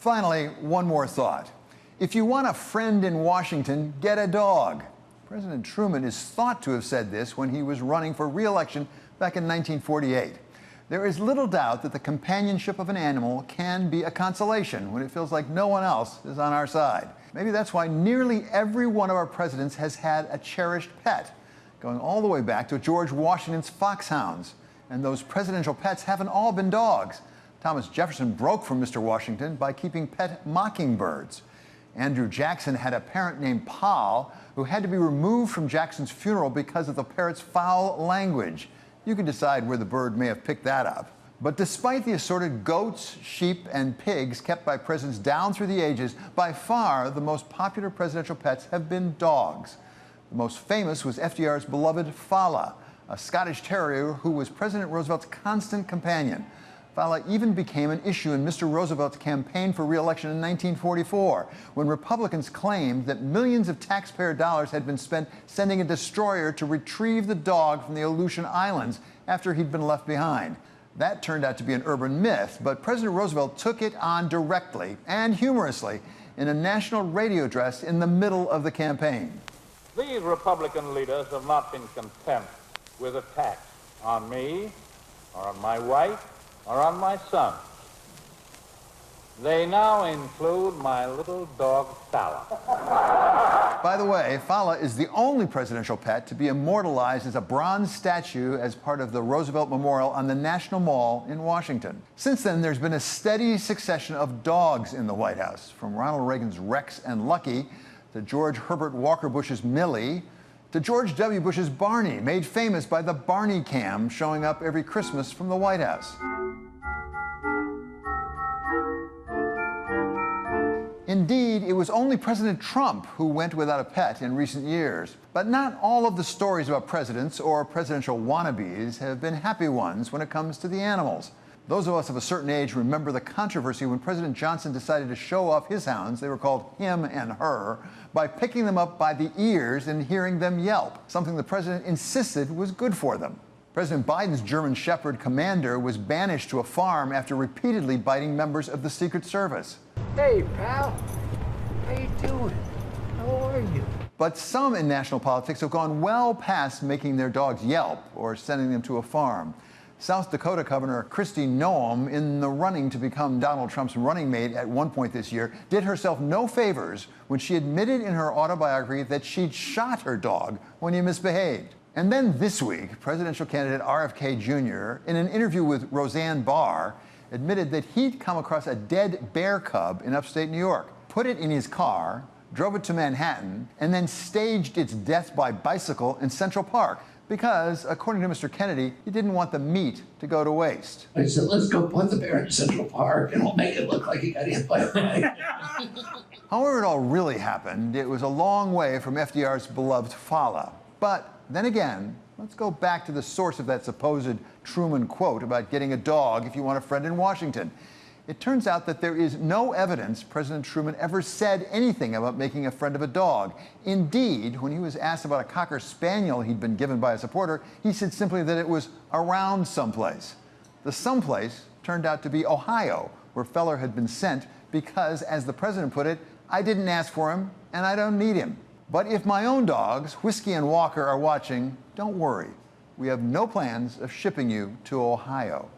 Finally, one more thought. If you want a friend in Washington, get a dog. President Truman is thought to have said this when he was running for re-election back in 1948. There is little doubt that the companionship of an animal can be a consolation when it feels like no one else is on our side. Maybe that's why nearly every one of our presidents has had a cherished pet, going all the way back to George Washington's foxhounds. And those presidential pets haven't all been dogs. Thomas Jefferson broke from Mr. Washington by keeping pet mockingbirds. Andrew Jackson had a parrot named Poll who had to be removed from Jackson's funeral because of the parrot's foul language. You can decide where the bird may have picked that up. But despite the assorted goats, sheep, and pigs kept by presidents down through the ages, by far the most popular presidential pets have been dogs. The most famous was FDR's beloved Fala, a Scottish terrier who was President Roosevelt's constant companion. Fala even became an issue in Mr. Roosevelt's campaign for re-election in 1944, when Republicans claimed that millions of taxpayer dollars had been spent sending a destroyer to retrieve the dog from the Aleutian Islands after he'd been left behind. That turned out to be an urban myth, but President Roosevelt took it on directly and humorously in a national radio address in the middle of the campaign. These Republican leaders have not been content with attacks on me or on my wife or on my son. They now include my little dog, Fala. By the way, Fala is the only presidential pet to be immortalized as a bronze statue as part of the Roosevelt Memorial on the National Mall in Washington. Since then, there's been a steady succession of dogs in the White House, from Ronald Reagan's Rex and Lucky to George Herbert Walker Bush's Millie, to George W. Bush's Barney, made famous by the Barney cam showing up every Christmas from the White House. Indeed, it was only President Trump who went without a pet in recent years. But not all of the stories about presidents or presidential wannabes have been happy ones when it comes to the animals. Those of us of a certain age remember the controversy when President Johnson decided to show off his hounds, they were called Him and Her, by picking them up by the ears and hearing them yelp, something the president insisted was good for them. President Biden's German Shepherd Commander was banished to a farm after repeatedly biting members of the Secret Service. Hey, pal. How you doing? How are you? But some in national politics have gone well past making their dogs yelp or sending them to a farm. South Dakota Governor Kristi Noem, in the running to become Donald Trump's running mate at one point this year, did herself no favors when she admitted in her autobiography that she'd shot her dog when he misbehaved. And then this week, presidential candidate RFK Jr., in an interview with Roseanne Barr, admitted that he'd come across a dead bear cub in upstate New York, put it in his car, drove it to Manhattan, and then staged its death by bicycle in Central Park because, according to Mr. Kennedy, he didn't want the meat to go to waste. I said, let's go put the bear in Central Park and we'll make it look like he got hit by a bike. However it all really happened, it was a long way from FDR's beloved Fala. But then again, let's go back to the source of that supposed Truman quote about getting a dog if you want a friend in Washington. It turns out that there is no evidence President Truman ever said anything about making a friend of a dog. Indeed, when he was asked about a Cocker Spaniel he'd been given by a supporter, he said simply that it was around someplace. The someplace turned out to be Ohio, where Feller had been sent because, as the president put it, I didn't ask for him and I don't need him. But if my own dogs, Whiskey and Walker, are watching, don't worry. We have no plans of shipping you to Ohio.